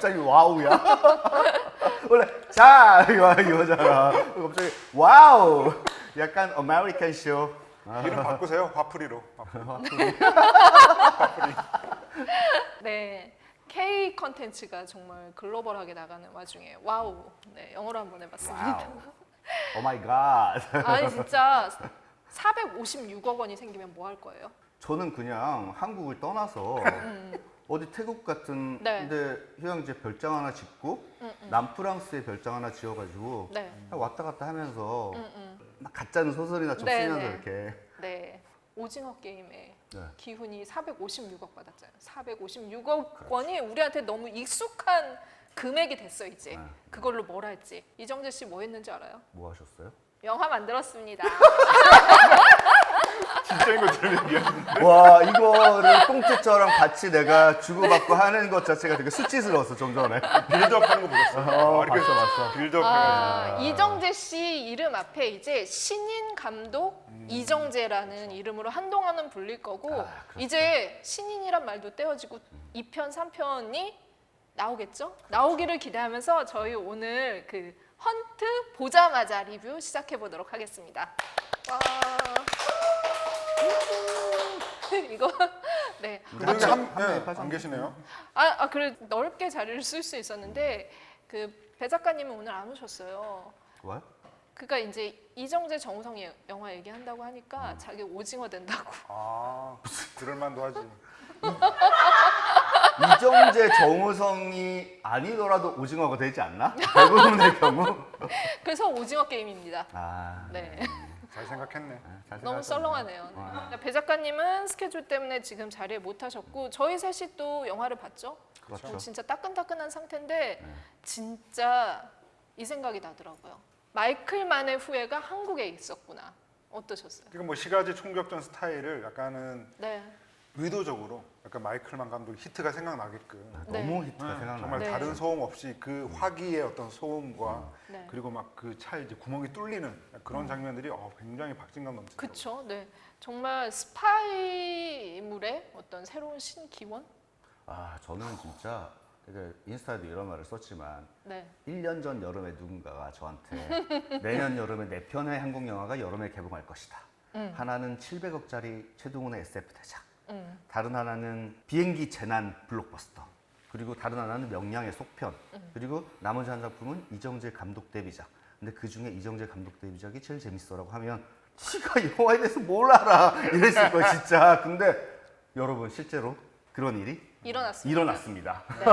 갑자기 와우야? 원래 자 이거잖아. 갑자기 와우. 약간 아메리칸 쇼. 이름 바꾸세요. 화풀이로. 네. K 컨텐츠가 정말 글로벌하게 나가는 와중에 와우. 네, 영어로 한번 해봤습니다. 와우. 오 마이 갓. 아니 진짜 456억 원이 생기면 뭐 할 거예요? 저는 그냥 한국을 떠나서 어디 태국 같은 네. 데 휴양지에 별장 하나 짓고 남프랑스에 별장 하나 지어가지고 네. 그냥 왔다 갔다 하면서 막 가짜는 소설이나 좀 네, 쓰면서 네. 이렇게 네. 오징어 게임에 네. 기훈이 456억 받았잖아요. 456억 원이 우리한테 너무 익숙한 금액이 됐어 이제. 네. 그걸로 뭘 할지. 이정재 씨 뭐 했는지 알아요? 뭐 하셨어요? 영화 만들었습니다. 진짜인 것처럼 얘기하는데. 와 이거를 꽁트처럼 같이 내가 주고받고 하는 것 자체가 되게 수치스러웠어 좀 전에. 빌드업 하는 거 보셨어요? 이렇게 봤어. 빌드업 해가지고. 이정재 씨 이름 앞에 이제 신인 감독 이정재라는 이름으로 한동안은 불릴 거고 그렇죠. 이제 신인이란 말도 떼어지고 2편, 3편이 나오겠죠? 나오기를 기대하면서 저희 오늘 그 헌트 보자마자 리뷰 시작해 보도록 하겠습니다. 와. 이거 네. 근데 한 안 계시네요. 그래 넓게 자리를 쓸 수 있었는데 그 배 작가님은 오늘 안 오셨어요. 뭐? 그러니까 이제 이정재 정우성 영화 얘기한다고 하니까 자기 오징어 된다고. 아, 그럴만도 하지. 이정재 정우성이 아니더라도 오징어가 되지 않나? 대부분의 경우. 그래서 오징어 게임입니다. 아, 네. 잘 생각했네. 잘 너무 생각했네. 썰렁하네요. 네. 그러니까 배 작가님은 스케줄 때문에 지금 자리에 못 하셨고 저희 셋이 또 영화를 봤죠. 그렇죠. 진짜 따끈따끈한 상태인데 네. 진짜 이 생각이 나더라고요. 마이클만의 후예가 한국에 있었구나. 어떠셨어요? 그러니까 뭐 시가지 총격전 스타일을 약간은 네. 의도적으로 약간 마이클만 감독 히트가 생각나게끔 네. 너무 히트가 생각나. 정말 네. 다른 소음 없이 그 화기의 어떤 소음과 네. 그리고 막 그 차 이제 구멍이 뚫리는 그런 장면들이 굉장히 박진감 넘치더라고요. 그쵸. 네. 정말 스파이물의 어떤 새로운 신기원? 아 저는 진짜 되게 인스타에도 이런 말을 썼지만 네. 1년 전 여름에 누군가가 저한테 내년 여름에 4편의 한국 영화가 여름에 개봉할 것이다. 하나는 700억짜리 최동훈의 SF 대작, 다른 하나는 비행기 재난 블록버스터, 그리고 다른 하나는 명량의 속편, 그리고 나머지 한 작품은 이정재 감독 데뷔작. 근데 그 중에 이정재 감독 데뷔작이 제일 재밌어라고 하면 네가 영화에 대해서 뭘 알아? 이랬을 거야 진짜. 근데 여러분 실제로 그런 일이 일어났습니다. 네.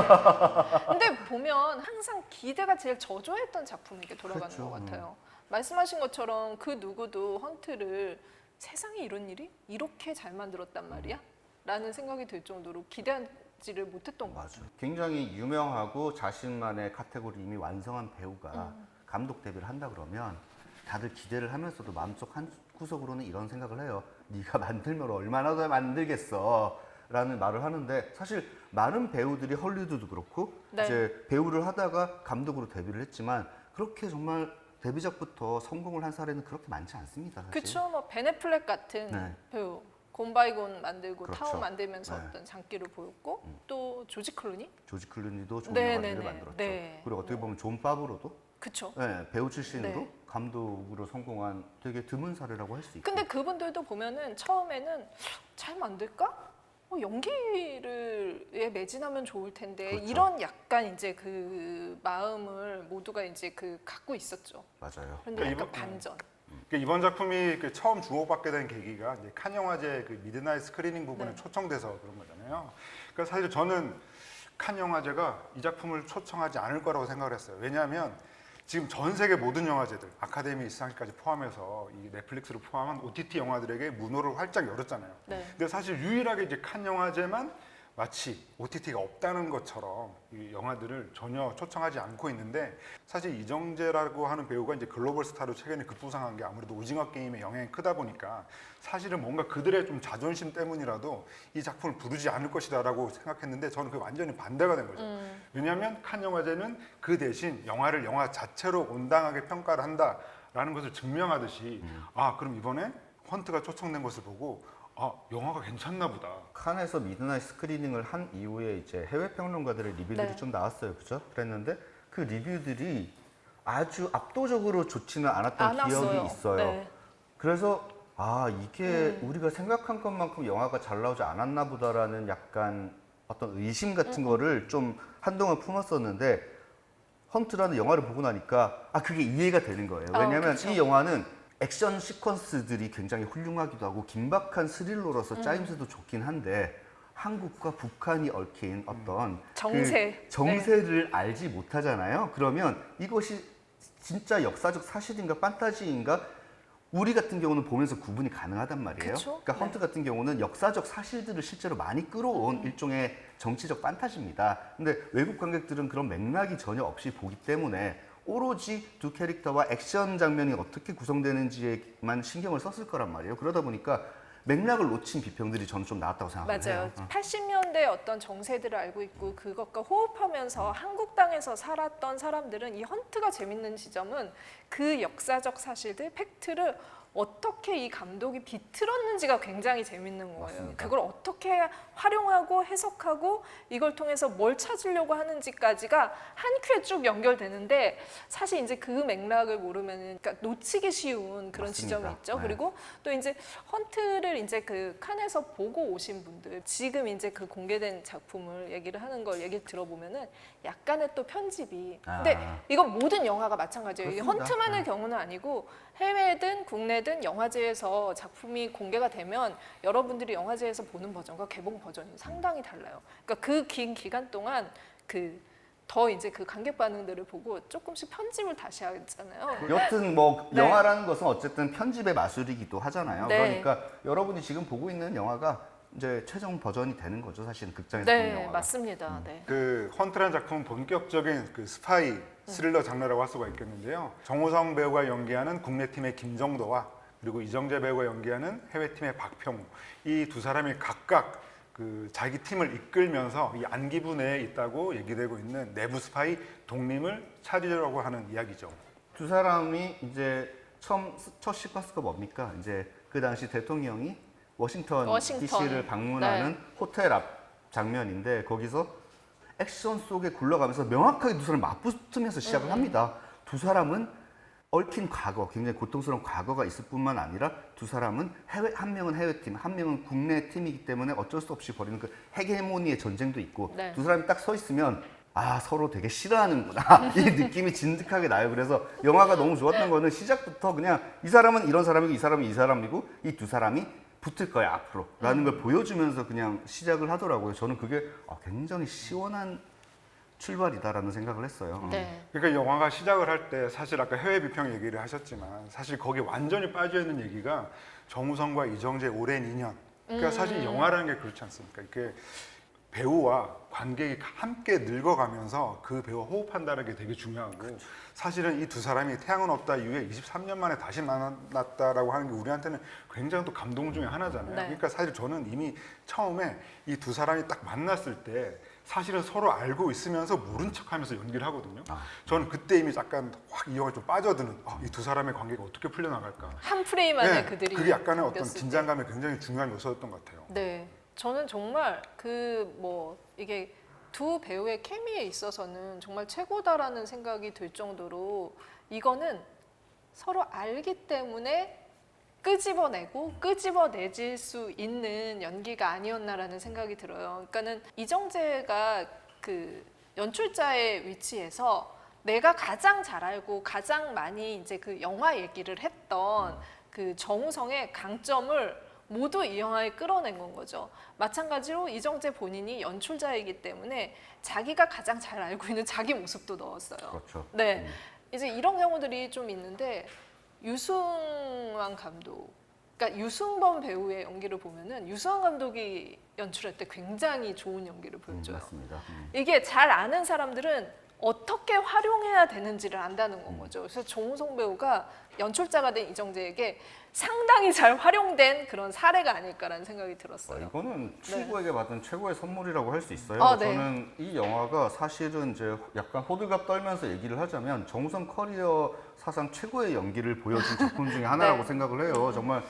근데 보면 항상 기대가 제일 저조했던 작품에게 돌아가는 그렇죠. 것 같아요. 말씀하신 것처럼 그 누구도 헌트를 세상에 이런 일이 이렇게 잘 만들었단 말이야? 라는 생각이 들 정도로 기대하지를 못했던 것 같아요. 맞아. 굉장히 유명하고 자신만의 카테고리 이미 완성한 배우가 감독 데뷔를 한다 그러면 다들 기대를 하면서도 마음속 한 구석으로는 이런 생각을 해요. 네가 만들면 얼마나 더 만들겠어. 라는 말을 하는데 사실 많은 배우들이 헐리우드도 그렇고 네. 이제 배우를 하다가 감독으로 데뷔를 했지만 그렇게 정말 데뷔작부터 성공을 한 사례는 그렇게 많지 않습니다. 사실. 그쵸. 뭐 베네플렉 같은 네. 배우. 곰바이곤 만들고 그렇죠. 타워 만들면서 네. 어떤 장기를 보였고 또 조지 클루니? 조지 클루니도 좋은 네, 영화들을 네, 네. 만들었죠. 네. 그리고 어떻게 보면 존 파브로도 그쵸. 네, 배우 출신으로 네. 감독으로 성공한 되게 드문 사례라고 할 수 있고. 근데 그분들도 보면은 처음에는 잘 만들까? 연기를 매진하면 좋을 텐데 그렇죠. 이런 약간 이제 그 마음을 모두가 이제 그 갖고 있었죠. 맞아요. 그런데 그러니까 약간 반전. 그러니까 이번 작품이 그 처음 주목받게 된 계기가 이제 칸 영화제 그 미드나잇 스크리닝 부분에 네. 초청돼서 그런 거잖아요. 그러니까 사실 저는 칸 영화제가 이 작품을 초청하지 않을 거라고 생각을 했어요. 왜냐하면 지금 전 세계 모든 영화제들, 아카데미 시상식까지 포함해서 이 넷플릭스를 포함한 OTT 영화들에게 문호를 활짝 열었잖아요. 네. 근데 사실 유일하게 이제 칸 영화제만 마치 OTT가 없다는 것처럼 이 영화들을 전혀 초청하지 않고 있는데 사실 이정재라고 하는 배우가 이제 글로벌 스타로 최근에 급부상한 게 아무래도 오징어 게임의 영향이 크다 보니까 사실은 뭔가 그들의 좀 자존심 때문이라도 이 작품을 부르지 않을 것이다라고 생각했는데 저는 그게 완전히 반대가 된 거죠. 왜냐하면 칸 영화제는 그 대신 영화를 영화 자체로 온당하게 평가를 한다라는 것을 증명하듯이 아 그럼 이번에 헌트가 초청된 것을 보고 영화가 괜찮나 보다. 칸에서 미드나잇 스크리닝을 한 이후에 이제 해외 평론가들의 리뷰들이 네. 좀 나왔어요, 그죠? 그랬는데 그 리뷰들이 아주 압도적으로 좋지는 않았던 안 기억이 왔어요. 있어요. 네. 그래서 이게 우리가 생각한 것만큼 영화가 잘 나오지 않았나 보다라는 약간 어떤 의심 같은 거를 좀 한동안 품었었는데 헌트라는 영화를 보고 나니까 그게 이해가 되는 거예요. 왜냐하면 그쵸. 이 영화는 액션 시퀀스들이 굉장히 훌륭하기도 하고 긴박한 스릴러로서 짜임새도 좋긴 한데 한국과 북한이 얽힌 어떤 정세. 그 정세를 알지 못하잖아요. 그러면 이것이 진짜 역사적 사실인가 판타지인가 우리 같은 경우는 보면서 구분이 가능하단 말이에요. 그쵸? 그러니까 헌트 같은 경우는 역사적 사실들을 실제로 많이 끌어온 일종의 정치적 판타지입니다. 근데 외국 관객들은 그런 맥락이 전혀 없이 보기 때문에 오로지 두 캐릭터와 액션 장면이 어떻게 구성되는지에만 신경을 썼을 거란 말이에요. 그러다 보니까 맥락을 놓친 비평들이 저는 좀 나왔다고 생각해요. 맞아요. 80년대 어떤 정세들을 알고 있고 그것과 호흡하면서 한국 땅에서 살았던 사람들은 이 헌트가 재밌는 지점은 그 역사적 사실들, 팩트를 어떻게 이 감독이 비틀었는지가 굉장히 재밌는 거예요. 맞습니다. 그걸 어떻게 활용하고 해석하고 이걸 통해서 뭘 찾으려고 하는지까지가 한 큐에 쭉 연결되는데 사실 이제 그 맥락을 모르면은 그러니까 놓치기 쉬운 그런 맞습니다. 지점이 있죠. 네. 그리고 또 이제 헌트를 이제 그 칸에서 보고 오신 분들 지금 이제 그 공개된 작품을 얘기를 하는 걸 얘기를 들어보면은 약간의 또 편집이 근데 이건 모든 영화가 마찬가지예요. 이게 그렇습니다. 헌트만의 경우는 아니고 해외든 국내든 영화제에서 작품이 공개가 되면 여러분들이 영화제에서 보는 버전과 개봉 버전이 상당히 달라요. 그러니까 그 긴 기간 동안 더 이제 그 관객 반응들을 보고 조금씩 편집을 다시 하잖아요. 여튼 뭐 네. 영화라는 것은 어쨌든 편집의 마술이기도 하잖아요. 네. 그러니까 여러분이 지금 보고 있는 영화가 이제 최종 버전이 되는 거죠. 사실은 극장에서 보는 네, 영화가. 맞습니다. 네. 그 헌트라는 작품은 본격적인 그 스파이 스릴러 장르라고 할 수가 있겠는데요. 정우성 배우가 연기하는 국내 팀의 김정도와 그리고 이정재 배우가 연기하는 해외 팀의 박평우 이 두 사람이 각각 그 자기 팀을 이끌면서 이 안기부 내에 있다고 얘기되고 있는 내부 스파이 독림을 찾으려고 하는 이야기죠. 두 사람이 이제 첫 시퀀스가 뭡니까? 이제 그 당시 대통령이 워싱턴 DC를 방문하는 호텔 앞 장면인데 거기서 액션 속에 굴러가면서 명확하게 두 사람이 맞붙으면서 시작을 합니다. 두 사람은 얽힌 과거, 굉장히 고통스러운 과거가 있을 뿐만 아니라 두 사람은 한 명은 해외팀, 한 명은 국내 팀이기 때문에 어쩔 수 없이 벌이는 그 헤게모니의 전쟁도 있고 네. 두 사람이 딱 서 있으면 서로 되게 싫어하는구나 이 느낌이 진득하게 나요. 그래서 영화가 너무 좋았던 거는 시작부터 그냥 이 사람은 이런 사람이고 이 사람은 이 사람이고 이 두 사람이 붙을 거야 앞으로 라는 걸 보여주면서 그냥 시작을 하더라고요. 저는 그게 굉장히 시원한 출발이다라는 생각을 했어요. 네. 그러니까 영화가 시작을 할 때 사실 아까 해외 비평 얘기를 하셨지만 사실 거기에 완전히 빠져 있는 얘기가 정우성과 이정재의 오랜 인연. 그러니까 사실 영화라는 게 그렇지 않습니까? 이렇게 배우와 관객이 함께 늙어가면서 그 배우와 호흡한다는 게 되게 중요하고 사실은 이 두 사람이 태양은 없다 이후에 23년 만에 다시 만났다라고 하는 게 우리한테는 굉장히 또 감동 중에 하나잖아요. 네. 그러니까 사실 저는 이미 처음에 이 두 사람이 딱 만났을 때 사실은 서로 알고 있으면서 모른 척하면서 연기를 하거든요. 저는 그때 이미 약간 확 이 영화에 좀 빠져드는 이 두 사람의 관계가 어떻게 풀려나갈까. 한 프레임 안에 네, 그들이 그게 약간의 어떤 담겼을 때. 긴장감이 굉장히 중요한 요소였던 것 같아요. 네, 저는 정말 이게 두 배우의 케미에 있어서는 정말 최고다라는 생각이 들 정도로 이거는 서로 알기 때문에 끄집어내질 수 있는 연기가 아니었나라는 생각이 들어요. 그러니까는 이정재가 그 연출자의 위치에서 내가 가장 잘 알고 가장 많이 이제 그 영화 얘기를 했던 그 정우성의 강점을 모두 이 영화에 끌어낸 건 거죠. 마찬가지로 이정재 본인이 연출자이기 때문에 자기가 가장 잘 알고 있는 자기 모습도 넣었어요. 그렇죠. 네, 이제 이런 경우들이 좀 있는데 유승환 감독, 그러니까 유승범 배우의 연기를 보면은 유승환 감독이 연출할 때 굉장히 좋은 연기를 보여줘요. 맞습니다. 이게 잘 아는 사람들은 어떻게 활용해야 되는지를 안다는 건 거죠. 그래서 정우성 배우가 연출자가 된 이정재에게 상당히 잘 활용된 그런 사례가 아닐까라는 생각이 들었어요. 이거는 친구에게 받은 최고의 선물이라고 할 수 있어요. 네. 저는 이 영화가 사실은 이제 약간 호들갑 떨면서 얘기를 하자면 정우성 커리어 사상 최고의 연기를 보여준 작품 중에 하나라고 네. 생각을 해요. 정말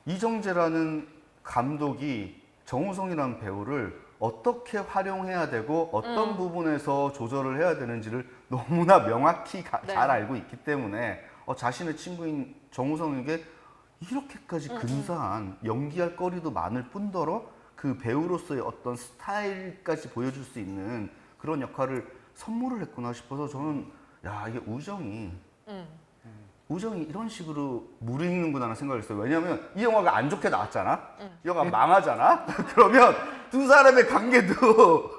이정재라는 감독이 정우성이라는 배우를 어떻게 활용해야 되고 어떤 부분에서 조절을 해야 되는지를 너무나 명확히 네. 잘 알고 있기 때문에 자신의 친구인 정우성에게 이렇게까지 근사한 연기할 거리도 많을 뿐더러 그 배우로서의 어떤 스타일까지 보여줄 수 있는 그런 역할을 선물을 했구나 싶어서 저는 야 이게 우정이 이런 식으로 무르익는구나 하는 생각을 했어요. 왜냐하면 이 영화가 안 좋게 나왔잖아. 이 영화가 망하잖아. 그러면 두 사람의 관계도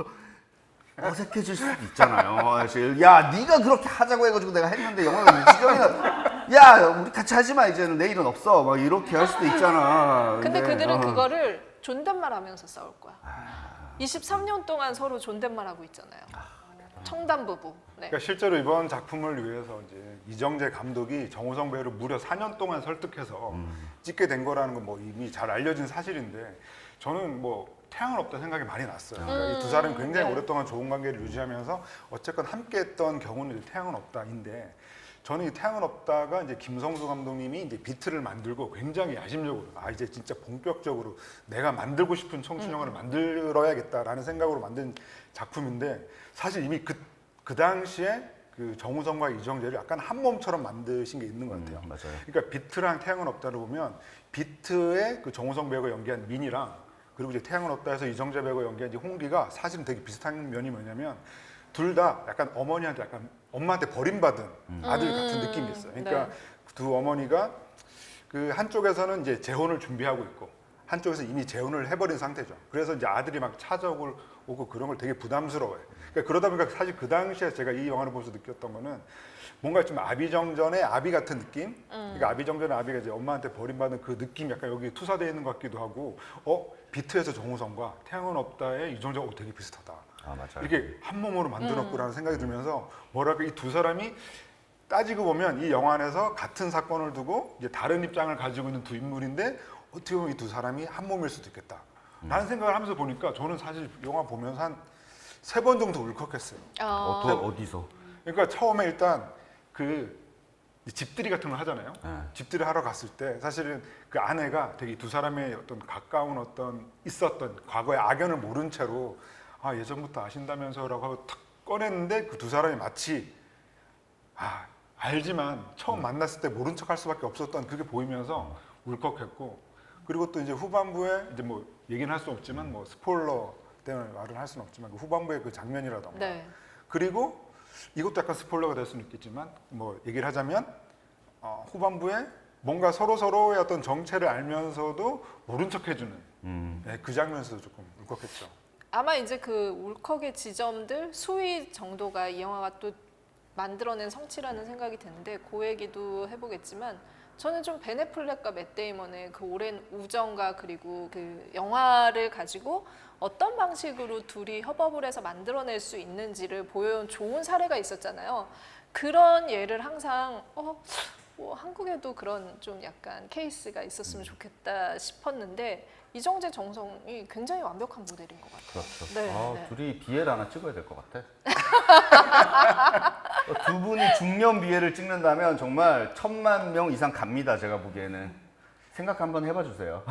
어색해질 수도 있잖아요. 사실 야 네가 그렇게 하자고 해가지고 내가 했는데 영화가 우지경이는 야 우리 같이 하지 마 이제는 내일은 없어 막 이렇게 할 수도 있잖아. 근데 그들은 그거를 존댓말하면서 싸울 거야. 23년 동안 서로 존댓말하고 있잖아요. 청담 부부. 네. 그러니까 실제로 이번 작품을 위해서 이제 이정재 감독이 정우성 배우를 무려 4년 동안 설득해서 찍게 된 거라는 건 뭐 이미 잘 알려진 사실인데 저는 뭐 태양은 없다 생각이 많이 났어요. 그러니까 이 두 사람이 굉장히 네. 오랫동안 좋은 관계를 유지하면서 어쨌건 함께했던 경우는 이제 태양은 없다인데 저는 이 태양은 없다가 이제 김성수 감독님이 이제 비트를 만들고 굉장히 야심적으로 이제 진짜 본격적으로 내가 만들고 싶은 청춘 영화를 만들어야겠다라는 생각으로 만든 작품인데 사실 이미 그 당시에 그 정우성과 이정재를 약간 한 몸처럼 만드신 게 있는 것 같아요. 맞아요. 그러니까 비트랑 태양은 없다를 보면 비트의 그 정우성 배우가 연기한 민이랑 그리고 이제 태양은 없다에서 이정재 배우가 연기한 이제 홍기가 사실은 되게 비슷한 면이 뭐냐면 둘 다 약간 어머니한테 약간 엄마한테 버림받은 아들 같은 느낌이 있어요. 그러니까 네. 두 어머니가 그 한쪽에서는 이제 재혼을 준비하고 있고 한쪽에서 이미 재혼을 해버린 상태죠. 그래서 이제 아들이 막 찾아오고 그런 걸 되게 부담스러워요. 그러니까 그러다 보니까 사실 그 당시에 제가 이 영화를 보면서 느꼈던 거는 뭔가 좀 아비정전의 아비 같은 느낌? 그러니까 아비정전의 아비가 이제 엄마한테 버림받은 그 느낌 약간 여기 투사되어 있는 것 같기도 하고 비트에서 정우성과 태양은 없다의 이정재가 되게 비슷하다. 맞아요. 이렇게 한 몸으로 만들었구라는 생각이 들면서 뭐랄까 이 두 사람이 따지고 보면 이 영화 안에서 같은 사건을 두고 이제 다른 입장을 가지고 있는 두 인물인데 어떻게 보면 이 두 사람이 한 몸일 수도 있겠다. 라는 생각을 하면서 보니까 저는 사실 영화 보면서 한 3번 정도 울컥했어요. 어디서? 그러니까 처음에 일단 그 집들이 같은 걸 하잖아요. 집들이 하러 갔을 때 사실은 그 아내가 되게 두 사람의 어떤 가까운 어떤 있었던 과거의 악연을 모른 채로 예전부터 아신다면서라고 하고 탁 꺼냈는데 그 두 사람이 마치 알지만 처음 만났을 때 모른 척할 수밖에 없었던 그게 보이면서 울컥했고 그리고 또 이제 후반부에 이제 뭐 얘기는 할 수 없지만 뭐 스포일러 때문에 말을 할 수는 없지만 그 후반부의 그 장면이라던가 네. 그리고 이것도 약간 스포일러가 될 수는 있겠지만 뭐 얘기를 하자면 후반부에 뭔가 서로의 어떤 정체를 알면서도 모른 척 해주는 그 장면에서도 조금 울컥했죠. 아마 이제 그 울컥의 지점들 수위 정도가 이 영화가 또 만들어낸 성취라는 생각이 드는데 그 얘기도 해보겠지만 저는 좀 벤 애플렉과 맷 데이먼의 그 오랜 우정과 그리고 그 영화를 가지고 어떤 방식으로 둘이 협업을 해서 만들어낼 수 있는지를 보여온 좋은 사례가 있었잖아요. 그런 예를 항상 뭐 한국에도 그런 좀 약간 케이스가 있었으면 좋겠다 싶었는데 이정재 정우성이 굉장히 완벽한 모델인 것 같아요. 그렇죠. 네. 둘이 비애를 하나 찍어야 될 것 같아. 두 분이 중년 비애를 찍는다면 정말 1000만 이상 갑니다. 제가 보기에는. 생각 한번 해봐 주세요.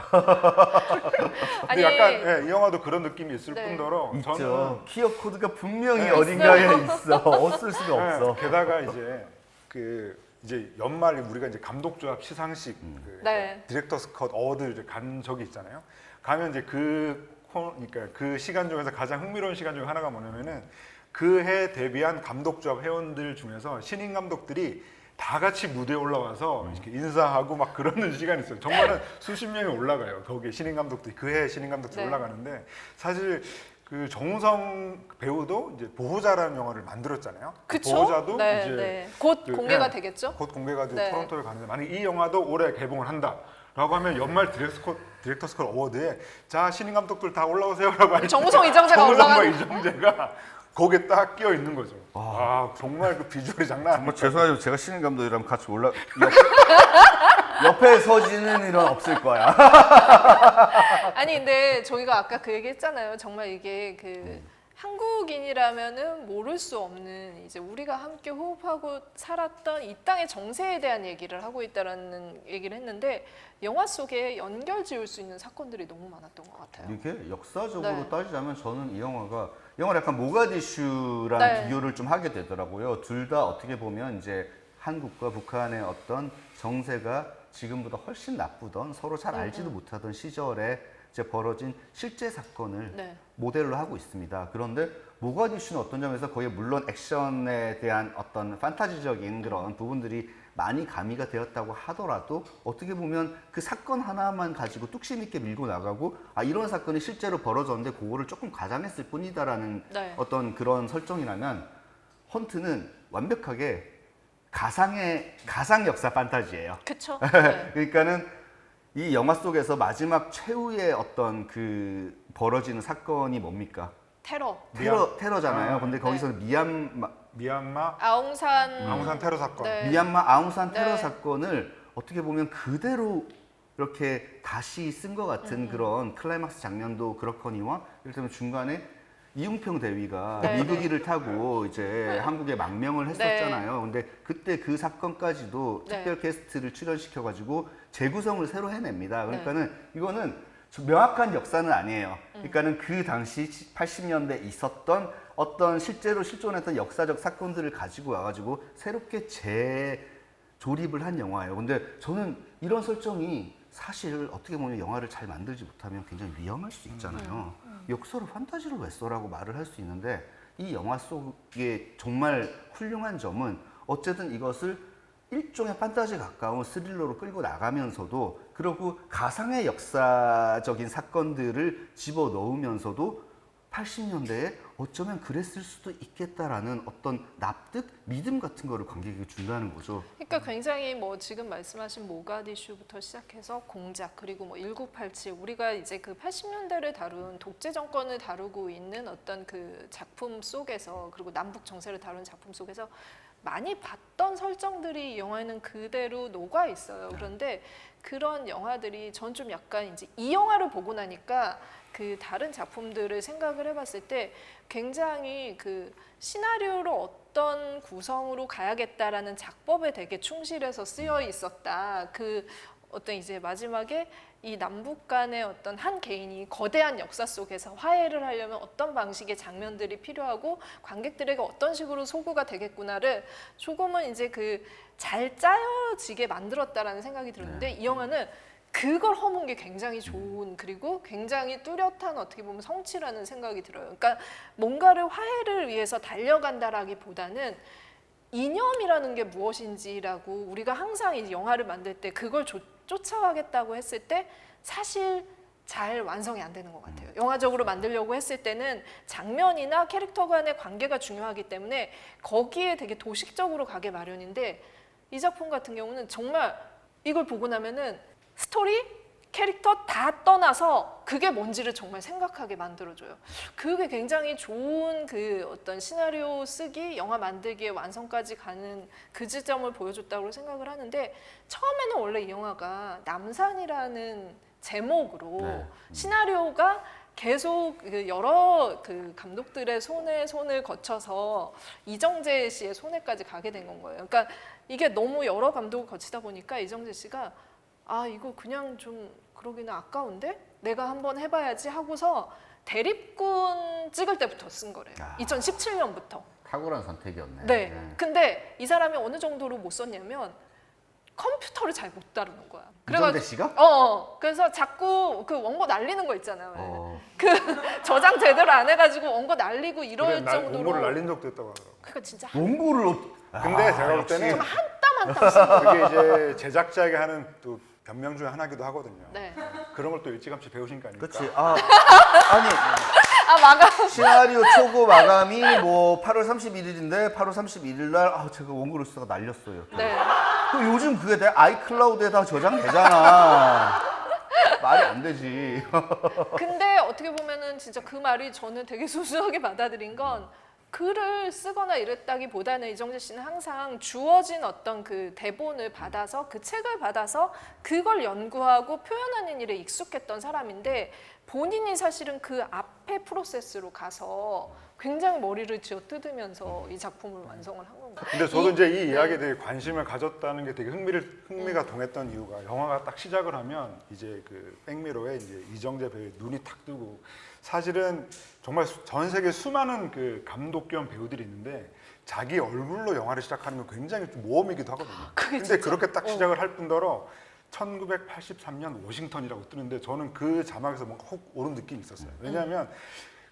근데 약간 이 영화도 그런 느낌이 있을 네. 뿐더러 있죠. 저는 키어 코드가 분명히 있어요. 어딘가에 있어. 없을 수가 없어. 게다가 이제 연말 우리가 이제 감독조합 시상식 네. 디렉터스 컷 어워드 이제 간 적이 있잖아요. 가면 이제 그러니까 그 시간 중에서 가장 흥미로운 시간 중에 하나가 뭐냐면은 그 해 데뷔한 감독조합 회원들 중에서 신인 감독들이 다 같이 무대에 올라와서 이렇게 인사하고 막 그러는 시간이 있어요. 정말은 수십 명이 올라가요. 거기에 신인 감독들이 그 해 신인 감독들이 네. 올라가는데 사실 그 정우성 배우도 이제 보호자라는 영화를 만들었잖아요. 그 그쵸? 보호자도 네, 이제 네. 곧 그, 공개가 네. 되겠죠? 곧 공개가 되고 네. 토론토에 가는데 만약 이 영화도 올해 개봉을 한다라고 하면 연말 디렉터스 컷 어워드에 자 신인 감독들 다 올라오세요라고 할 때 정우성, 이정재가 정우성과 올라가는 이정재가 거기에 딱 끼어 있는 거죠. 정말 그 비주얼이 장난 아니에요. 뭐 죄송하지만 제가 신인 감독이라면 같이 옆에 서지는 일은 없을 거야. 아니 근데 저희가 아까 그 얘기 했잖아요. 정말 이게 그 한국인이라면은 모를 수 없는 이제 우리가 함께 호흡하고 살았던 이 땅의 정세에 대한 얘기를 하고 있다라는 얘기를 했는데 영화 속에 연결 지을 수 있는 사건들이 너무 많았던 것 같아요. 이게 역사적으로 네. 따지자면 저는 이 영화를 약간 모가디슈랑 네. 비교를 좀 하게 되더라고요. 둘 다 어떻게 보면 이제 한국과 북한의 어떤 정세가 지금보다 훨씬 나쁘던 서로 잘 알지도 못하던 시절에 이제 벌어진 실제 사건을 네. 모델로 하고 있습니다. 그런데 모가디슈는 어떤 점에서 거의 물론 액션에 대한 어떤 판타지적인 그런 부분들이 많이 가미가 되었다고 하더라도 어떻게 보면 그 사건 하나만 가지고 뚝심 있게 밀고 나가고 아 이런 사건이 실제로 벌어졌는데 그거를 조금 과장했을 뿐이다라는 네. 어떤 그런 설정이라면 헌트는 완벽하게 가상 역사 판타지예요. 그쵸? 네. 그러니까는 이 영화 속에서 마지막 최후의 어떤 그 벌어지는 사건이 뭡니까? 테러. 테러잖아요. 근데 네. 거기서 미얀마 아웅산 테러 사건. 네. 미얀마 아웅산 테러 네. 사건을 어떻게 보면 그대로 이렇게 다시 쓴 것 같은 그런 클라이막스 장면도 그렇거니와 이를테면 중간에 이웅평 대위가 네, 미국기를 타고 이제 한국에 망명을 했었잖아요. 네. 근데 그때 그 사건까지도 네. 특별 게스트를 출연시켜가지고 재구성을 새로 해냅니다. 네. 그러니까는 이거는 명확한 역사는 아니에요. 그러니까는 그 당시 80년대 있었던 어떤 실제로 실존했던 역사적 사건들을 가지고 와가지고 새롭게 재조립을 한 영화예요. 근데 저는 이런 설정이 사실 어떻게 보면 영화를 잘 만들지 못하면 굉장히 위험할 수 있잖아요. 역사를 판타지로 왜 써라고 말을 할 수 있는데 이 영화 속의 정말 훌륭한 점은 어쨌든 이것을 일종의 판타지에 가까운 스릴러로 끌고 나가면서도 그리고 가상의 역사적인 사건들을 집어넣으면서도 80년대에 어쩌면 그랬을 수도 있겠다라는 어떤 납득, 믿음 같은 거를 관객에게 준다는 거죠. 그러니까 굉장히 뭐 지금 말씀하신 모가디슈부터 시작해서 공작 그리고 뭐 1987 우리가 이제 그 80년대를 다룬 독재 정권을 다루고 있는 어떤 그 작품 속에서 그리고 남북 정세를 다룬 작품 속에서 많이 봤던 설정들이 이 영화에는 그대로 녹아 있어요. 그런데 그런 영화들이 전 좀 약간 이제 이 영화를 보고 나니까 그 다른 작품들을 생각을 해봤을 때 굉장히 그 시나리오로 어떤 구성으로 가야겠다라는 작법에 되게 충실해서 쓰여 있었다. 그 어떤 이제 마지막에 이 남북 간의 어떤 한 개인이 거대한 역사 속에서 화해를 하려면 어떤 방식의 장면들이 필요하고 관객들에게 어떤 식으로 소구가 되겠구나를 조금은 이제 그 잘 짜여지게 만들었다라는 생각이 들었는데 이 영화는 그걸 허문 게 굉장히 좋은 그리고 굉장히 뚜렷한 어떻게 보면 성취라는 생각이 들어요. 그러니까 뭔가를 화해를 위해서 달려간다라기보다는 이념이라는 게 무엇인지라고 우리가 항상 이제 영화를 만들 때 그걸 쫓아가겠다고 했을 때 사실 잘 완성이 안 되는 것 같아요. 영화적으로 만들려고 했을 때는 장면이나 캐릭터 간의 관계가 중요하기 때문에 거기에 되게 도식적으로 가게 마련인데 이 작품 같은 경우는 정말 이걸 보고 나면은 스토리, 캐릭터 다 떠나서 그게 뭔지를 정말 생각하게 만들어줘요. 그게 굉장히 좋은 그 어떤 시나리오 쓰기, 영화 만들기의 완성까지 가는 그 지점을 보여줬다고 생각을 하는데 처음에는 원래 이 영화가 남산이라는 제목으로 네. 시나리오가 계속 그 여러 그 감독들의 손을 거쳐서 이정재 씨의 손에까지 가게 된 건 거예요. 그러니까 이게 너무 여러 감독을 거치다 보니까 이정재 씨가 아 이거 그냥 좀 그러기는 아까운데 내가 한번 해봐야지 하고서 대립군 찍을 때부터 쓴 거래요. 2017년부터. 탁월한 선택이었네. 네. 근데 이 사람이 어느 정도로 못 썼냐면 컴퓨터를 잘 못 다루는 거야. 이정재 씨가? 그래서 자꾸 그 원고 날리는 거 있잖아요. 어. 그 저장 제대로 안 해가지고 원고 날리고 이럴 정도로. 원고를 날린 적도 있다고 하더라고. 그러니까 진짜 원고를 근데 제가 볼 때는 한 땀 한 땀 쓴 거예요. 그게 이제 제작자에게 하는 또 변명 중에 하나기도 하거든요. 네. 그런 걸 또 일찌감치 배우신 거 아닙니까? 그렇지. 아니 아 마감. 시나리오 초고 마감이 뭐 8월 31일인데 8월 31일 날 제가 원고를 쓰다가 날렸어요. 네. 그 요즘 그게 내 아이클라우드에다 저장되잖아. 말이 안 되지. 근데 어떻게 보면은 진짜 그 말이 저는 되게 소소하게 받아들인 건 글을 쓰거나 이랬다기보다는 이정재 씨는 항상 주어진 어떤 그 대본을 받아서 그 책을 받아서 그걸 연구하고 표현하는 일에 익숙했던 사람인데 본인이 사실은 그 앞에 프로세스로 가서 굉장히 머리를 쥐어 뜯으면서 이 작품을 완성을 한 건가요? 근데 저도 이제 이 이야기에 대해 관심을 가졌다는 게 되게 흥미가 동했던 이유가 영화가 딱 시작을 하면 이제 그 백미러에 이제 이정재 배우의 눈이 탁 뜨고 사실은 정말 전 세계 수많은 그 감독 겸 배우들이 있는데 자기 얼굴로 영화를 시작하는 건 굉장히 좀 모험이기도 하거든요. 그게 근데 진짜- 그렇게 딱 시작을 할 뿐더러 1983년 워싱턴이라고 뜨는데 저는 그 자막에서 뭔가 훅 오른 느낌이 있었어요. 왜냐하면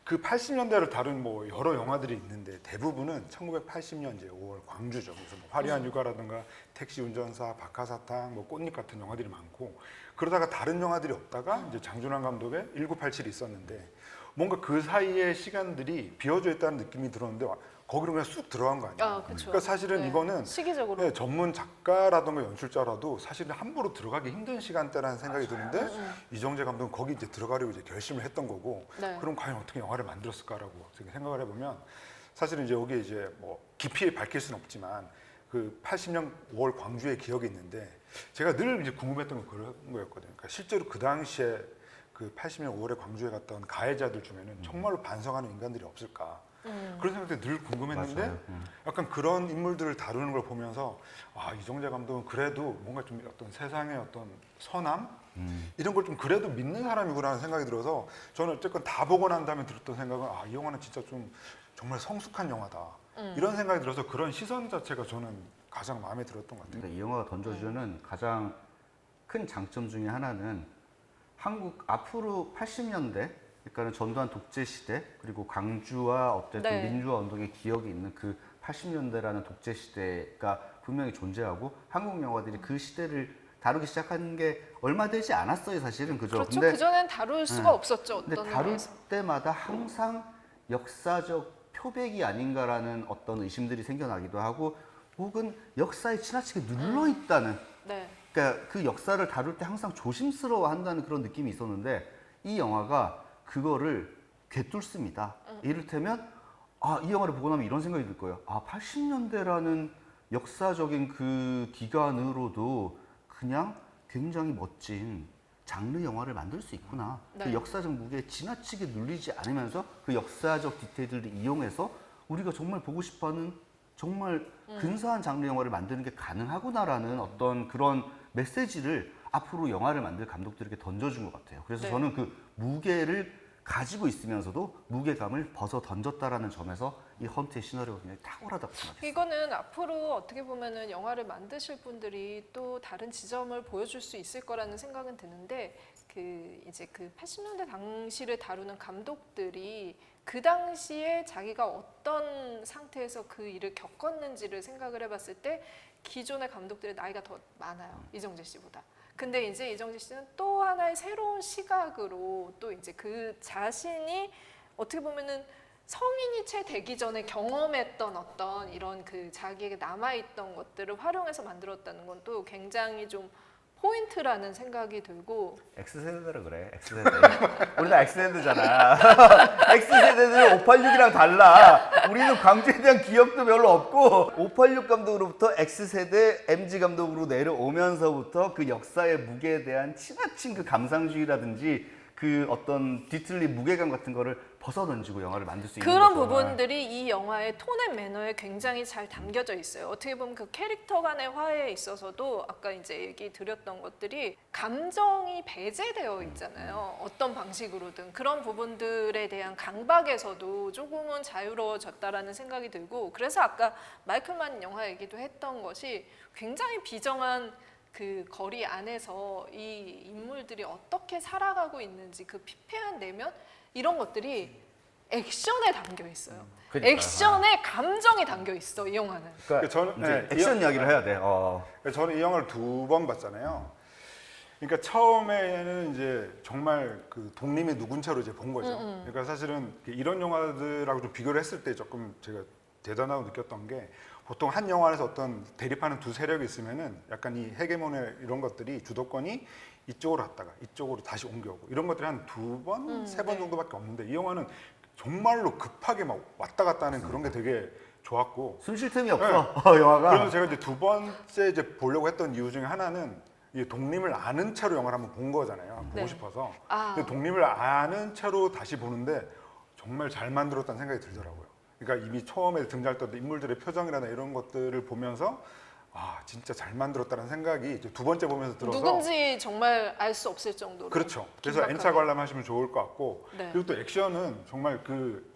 그 80년대를 다룬 뭐 여러 영화들이 있는데 대부분은 1980년 이제 5월 광주죠. 그래서 뭐 화려한 육아라든가 택시 운전사, 박하사탕, 뭐 꽃잎 같은 영화들이 많고 그러다가 다른 영화들이 없다가 이제 장준환 감독의 1987이 있었는데 뭔가 그 사이에 시간들이 비어져 있다는 느낌이 들었는데 거기로 그냥 쑥 들어간 거 아니에요. 아, 그렇죠. 그러니까 사실은 네. 이거는 시기적으로 네, 전문 작가라든가 연출자라도 사실은 함부로 들어가기 힘든 시간대라는 생각이 드는데 이정재 감독은 거기 이제 들어가려고 이제 결심을 했던 거고 네. 그럼 과연 어떻게 영화를 만들었을까라고 생각을 해보면 사실은 이제 여기에 이제 뭐 깊이 밝힐 수는 없지만 그 80년 5월 광주의 기억이 있는데 제가 늘 이제 궁금했던 건 그런 거였거든요. 그러니까 실제로 그 당시에 그 80년 5월에 광주에 갔다 온 가해자들 중에는 정말로 반성하는 인간들이 없을까? 그런 생각도 늘 궁금했는데 맞아요. 약간 그런 인물들을 다루는 걸 보면서 아 이정재 감독은 그래도 뭔가 좀 어떤 세상의 어떤 선함 이런 걸 좀 그래도 믿는 사람이구나라는 생각이 들어서 저는 어쨌건 다 보고 난 다음에 들었던 생각은 아 이 영화는 진짜 좀 정말 성숙한 영화다 이런 생각이 들어서 그런 시선 자체가 저는 가장 마음에 들었던 것 같아요. 근데 이 영화가 던져주는 가장 큰 장점 중에 하나는 한국 앞으로 80년대 그러니까 전두환 독재 시대 그리고 강주와 어쨌든 네. 민주화 운동의 기억이 있는 그 80년대라는 독재 시대가 분명히 존재하고 한국 영화들이 그 시대를 다루기 시작한 게 얼마 되지 않았어요 사실은 그죠? 그렇죠. 근데, 그 전엔 다룰 수가 없었죠. 근데 어떤 다룰 면에서. 때마다 항상 역사적 표백이 아닌가라는 어떤 의심들이 생겨나기도 하고 혹은 역사에 지나치게 눌러 있다는 네. 그러니까 그 역사를 다룰 때 항상 조심스러워한다는 그런 느낌이 있었는데 이 영화가 그거를 꿰뚫습니다. 이를테면 이 영화를 보고 나면 이런 생각이 들 거예요. 80년대라는 역사적인 그 기간으로도 그냥 굉장히 멋진 장르 영화를 만들 수 있구나. 네. 그 역사적 무게에 지나치게 눌리지 않으면서 그 역사적 디테일들을 이용해서 우리가 정말 보고 싶어하는 정말 근사한 장르 영화를 만드는 게 가능하구나라는 어떤 그런 메시지를 앞으로 영화를 만들 감독들에게 던져준 것 같아요. 그래서 네. 저는 그 무게를 가지고 있으면서도 무게감을 벗어 던졌다라는 점에서 이 헌트의 시나리오가 굉장히 탁월하다고 생각해요. 이거는 앞으로 어떻게 보면은 영화를 만드실 분들이 또 다른 지점을 보여줄 수 있을 거라는 생각은 드는데 그 이제 그 80년대 당시를 다루는 감독들이 그 당시에 자기가 어떤 상태에서 그 일을 겪었는지를 생각을 해봤을 때 기존의 감독들의 나이가 더 많아요. 이정재 씨보다. 근데 이제 이정재 씨는 또 하나의 새로운 시각으로 또 이제 그 자신이 어떻게 보면은 성인이 채 되기 전에 경험했던 어떤 이런 그 자기에게 남아있던 것들을 활용해서 만들었다는 건 또 굉장히 좀 포인트라는 생각이 들고 X세대라 그래. X세대. 우리가 X세대잖아. X세대들은 586이랑 달라. 우리는 광주에 대한 기억도 별로 없고 586 감독으로부터 X세대 MG 감독으로 내려오면서부터 그 역사의 무게에 대한 지나친 그 감상주의라든지 그 어떤 뒤틀린 무게감 같은 거를 벗어던지고 영화를 만들 수 있는 그런 거죠. 부분들이 이 영화의 톤앤 매너에 굉장히 잘 담겨져 있어요. 어떻게 보면 그 캐릭터 간의 화해에 있어서도 아까 이제 얘기 드렸던 것들이 감정이 배제되어 있잖아요. 어떤 방식으로든 그런 부분들에 대한 강박에서도 조금은 자유로워졌다라는 생각이 들고 그래서 아까 마이클만 영화 얘기도 했던 것이 굉장히 비정한 그 거리 안에서 이 인물들이 어떻게 살아가고 있는지 그 피폐한 내면 이런 것들이 액션에 담겨 있어요. 그러니까요. 액션에 감정이 담겨 있어 이 영화는. 그러니까 저는 이제 네, 액션 이야기를 해야 돼. 저는 이 영화를 2번 봤잖아요. 그러니까 처음에는 이제 정말 그 독림의 누군 채로 이제 본 거죠. 그러니까 사실은 이런 영화들하고 좀 비교를 했을 때 조금 제가 대단하고 느꼈던 게 보통 한 영화 안에서 어떤 대립하는 두 세력이 있으면은 약간 이 헤게모니 이런 것들이 주도권이 이쪽으로 갔다가 이쪽으로 다시 옮겨오고 이런 것들이 한 2번, 3번 네. 정도밖에 없는데 이 영화는 정말로 급하게 막 왔다 갔다 하는 그런 게 되게 좋았고 숨 쉴 틈이 없어 영화가. 그래서 제가 이제 두 번째 이제 보려고 했던 이유 중에 하나는 이 독립을 아는 채로 영화를 한번 본 거잖아요. 보고 네. 싶어서. 아. 근데 독립을 아는 채로 다시 보는데 정말 잘 만들었다는 생각이 들더라고요. 그러니까 이미 처음에 등장했던 인물들의 표정이라나 이런 것들을 보면서 아 진짜 잘 만들었다는 생각이 이제 두 번째 보면서 들어서 누군지 정말 알 수 없을 정도로. 그렇죠. 그래서 긴박하게. N차 관람하시면 좋을 것 같고 네. 그리고 또 액션은 정말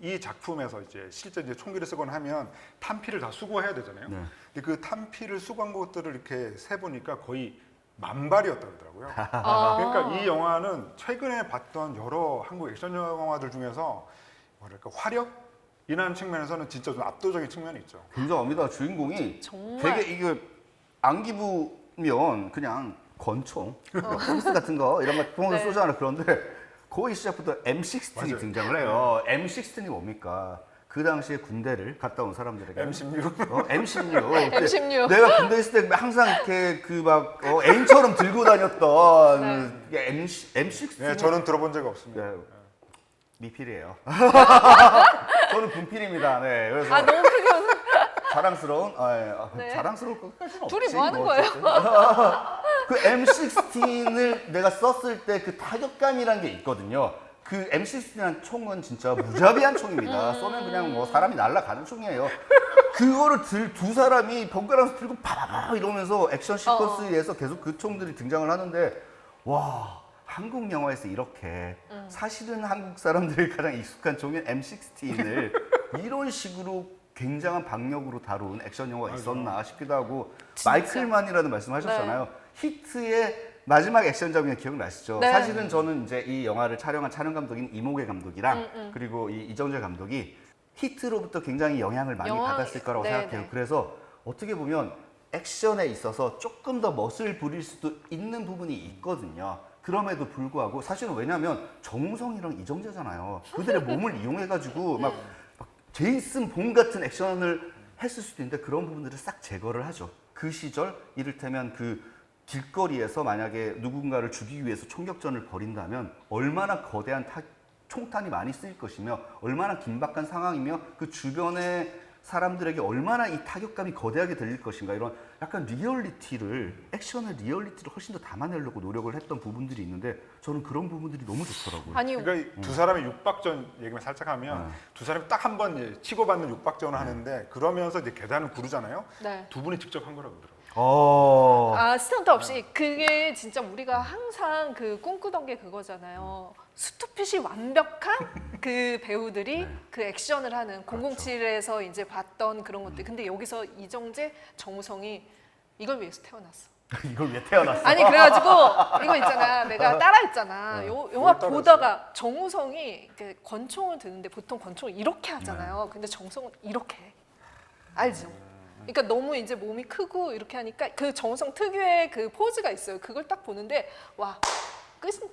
이 작품에서 이제 실제 이제 총기를 쓰거나 하면 탄피를 다 수거해야 되잖아요. 네. 근데 그 탄피를 수거한 것들을 이렇게 세 보니까 거의 만발이었다 그러더라고요. 아. 그러니까 이 영화는 최근에 봤던 여러 한국 액션 영화들 중에서 뭐랄까 화력이라는 측면에서는 진짜 좀 압도적인 측면이 있죠. 굉장합니다. 주인공이 정말. 되게 이거 안기부면 그냥 권총, 포스 같은 거 이런 거 보면서 네. 쏘잖아. 그런데 거의 시작부터 M16이 맞아요. 등장을 해요. M16이 뭡니까? 그 당시에 군대를 갔다 온 사람들에게 M16 M16. M16. 내가 군대 있을 때 항상 이렇게 그 막 애인처럼 들고 다녔던 M16. 네, 저는 들어본 적이 없습니다. 네. 미필이에요. 저는 분필입니다. 네, 그래서 아 너무 크게 웃어. 자랑스러운, 네. 자랑스러울 것까지는 둘이 없지, 뭐 하는 어쨌든. 그 M16을 내가 썼을 때 그 타격감이란 게 있거든요. 그 M16이라는 총은 진짜 무자비한 총입니다. 쏘면 그냥 뭐 사람이 날아가는 총이에요. 그거를 두 사람이 번갈아서 들고 파바바 이러면서 액션 시퀀스에서 계속 그 총들이 등장을 하는데 와 한국 영화에서 이렇게 사실은 한국 사람들이 가장 익숙한 총인 M16을 이런 식으로 굉장한 박력으로 다룬 액션 영화가 있었나 싶기도 하고 진짜. 마이클만이라는 말씀하셨잖아요. 히트의 마지막 액션 장면 기억나시죠? 네. 사실은 저는 이제 이 영화를 촬영한 촬영 감독인 이모개 감독이랑 그리고 이 이정재 감독이 히트로부터 굉장히 영향을 많이 받았을 거라고 네, 생각해요. 네. 그래서 어떻게 보면 액션에 있어서 조금 더 멋을 부릴 수도 있는 부분이 있거든요. 그럼에도 불구하고 사실은 왜냐하면 정우성이랑 이정재잖아요. 그들의 몸을 이용해가지고 막 제이슨 본 같은 액션을 했을 수도 있는데 그런 부분들을 싹 제거를 하죠. 그 시절 이를테면 그 길거리에서 만약에 누군가를 죽이기 위해서 총격전을 벌인다면 얼마나 거대한 총탄이 많이 쓰일 것이며 얼마나 긴박한 상황이며 그 주변의 사람들에게 얼마나 이 타격감이 거대하게 들릴 것인가 이런 약간 리얼리티를 액션의 리얼리티를 훨씬 더 담아내려고 노력을 했던 부분들이 있는데 저는 그런 부분들이 너무 좋더라고요. 아니 그러니까 이두 사람의 육박전 얘기만 살짝 하면 두 사람이 딱 한 번 치고받는 육박전을 하는데 그러면서 이제 계단을 구르잖아요. 네. 두 분이 직접 한 거라고 그러더라고요. 아 스턴트 없이 그게 진짜 우리가 항상 그 꿈꾸던 게 그거잖아요. 수트핏이 완벽한 그 배우들이 그 액션을 하는 007에서 이제 봤던 그런 것들. 근데 여기서 이정재, 정우성이 이걸 위해서 태어났어. 이걸 왜 태어났어? 아니 그래가지고 이거 있잖아. 내가 따라했잖아. 요 영화 뭘 따라했어요? 보다가 정우성이 이렇게 권총을 드는데 보통 권총을 이렇게 하잖아요. 근데 정우성은 이렇게 해. 알죠? 그러니까 너무 이제 몸이 크고 이렇게 하니까 그 정우성 특유의 그 포즈가 있어요. 그걸 딱 보는데 와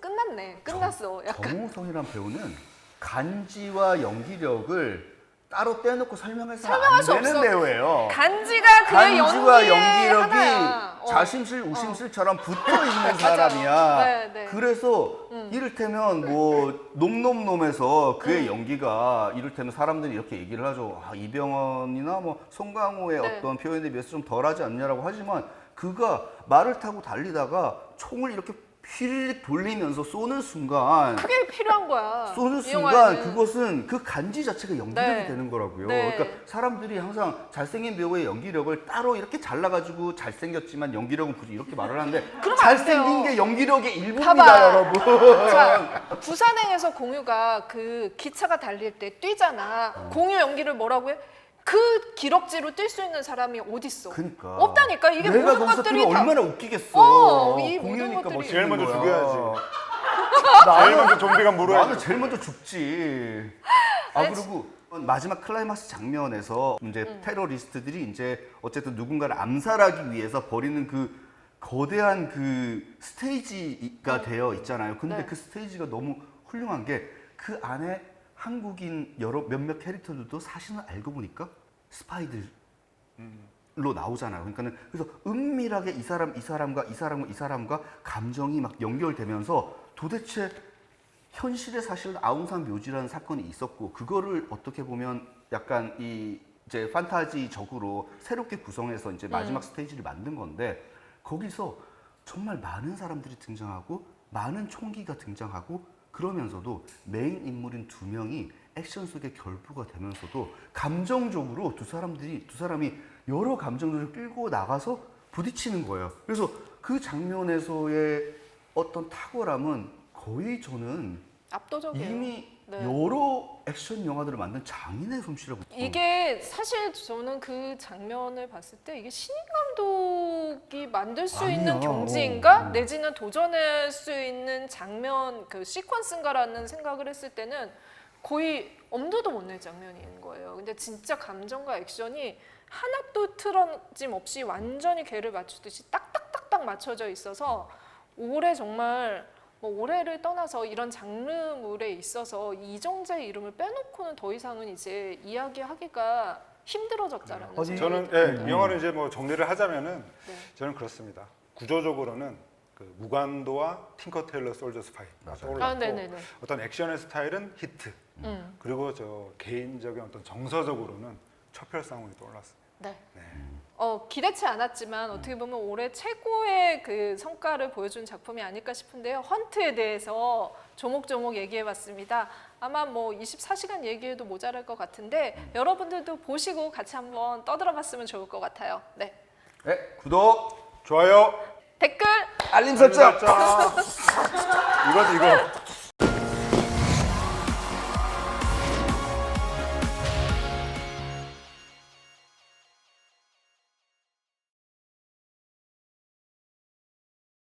끝났네. 끝났어. 약간 정우성이란 배우는 간지와 연기력을 따로 떼놓고 설명해서 설명할 안 수 되는 없어. 배우예요. 간지가 그 간지와 연기의 연기력이 하나야. 자심실 우심실처럼 붙어 있는 사람이야. 네, 네. 그래서 이를테면 뭐 놈놈놈에서 그의 연기가 이를테면 사람들이 이렇게 얘기를 하죠. 아, 이병헌이나 뭐 송강호의 네. 어떤 표현에 비해서 좀 덜하지 않냐라고 하지만 그가 말을 타고 달리다가 총을 이렇게 휘리릭 돌리면서 쏘는 순간 그게 필요한 거야. 쏘는 이 순간 영화에는. 그것은 그 간지 자체가 연기력이 네. 되는 거라고요. 네. 그러니까 사람들이 항상 잘생긴 배우의 연기력을 따로 이렇게 잘라가지고 잘생겼지만 연기력은 굳이 이렇게 말을 하는데 그러면 안 잘생긴 돼요. 게 연기력의 일부분이다 봐봐. 여러분. 자, 부산행에서 공유가 그 기차가 달릴 때 뛰잖아. 공유 연기를 뭐라고 해? 그 기럭지로 뛸 수 있는 사람이 어딨어? 그러니까 없다니까. 이게 내가 모든 거기서 것들이 뛰면 다 얼마나 웃기겠어. 이 모든 공유니까 것들이- 멋있는 제일 먼저 거야. 죽여야지. 제일 먼저 좀비가 물어야지. 나는 제일 먼저 죽지. 아 그리고 마지막 클라이막스 장면에서 이제 테러리스트들이 이제 어쨌든 누군가를 암살하기 위해서 벌이는 그 거대한 그 스테이지가 되어 있잖아요. 근데 네. 그 스테이지가 너무 훌륭한 게 그 안에 한국인 몇몇 캐릭터들도 사실은 알고 보니까 스파이들로 나오잖아요. 그러니까는 그래서 은밀하게 이 사람과 이 사람과 이 사람과 감정이 막 연결되면서 도대체 현실에 사실 아웅산 묘지라는 사건이 있었고 그거를 어떻게 보면 약간 이 이제 판타지적으로 새롭게 구성해서 이제 마지막 스테이지를 만든 건데 거기서 정말 많은 사람들이 등장하고 많은 총기가 등장하고 그러면서도 메인 인물인 두 명이 액션 속에 결부가 되면서도 감정적으로 두 사람이 여러 감정들을 끌고 나가서 부딪히는 거예요. 그래서 그 장면에서의 어떤 탁월함은 거의 저는 압도적이에요. 이미 네. 여러 액션 영화들을 만든 장인의 솜씨라고. 이게 사실 저는 그 장면을 봤을 때 이게 신인 감독이 만들 수 있는 아니야. 경지인가 내지는 도전할 수 있는 장면 그 시퀀스인가라는 생각을 했을 때는 거의 엄두도 못 낼 장면인 거예요. 근데 진짜 감정과 액션이 하나도 틀어짐 없이 완전히 궤를 맞추듯이 딱딱딱딱 맞춰져 있어서 올해 정말 뭐 올해를 떠나서 이런 장르물에 있어서 이정재의 이름을 빼놓고는 더 이상은 이제 이야기하기가 힘들어졌다라는 어디- 생각이 저는 듭니다. 이 영화를 이제 뭐 정리를 하자면은 네. 저는 그렇습니다. 구조적으로는 그 무관도와 팅커 테일러 솔저 스파이가 맞아요. 떠올랐고 아, 네네네. 어떤 액션의 스타일은 히트 그리고 저 개인적인 어떤 정서적으로는 첩혈상훈이 떠올랐습니다. 네. 네. 기대치 않았지만 어떻게 보면 올해 최고의 그 성과를 보여준 작품이 아닐까 싶은데요. 헌트에 대해서 조목조목 얘기해봤습니다. 아마 뭐 24시간 얘기해도 모자랄 것 같은데 여러분들도 보시고 같이 한번 떠들어봤으면 좋을 것 같아요. 네. 네, 구독, 좋아요. 댓글 알림 설정. 이거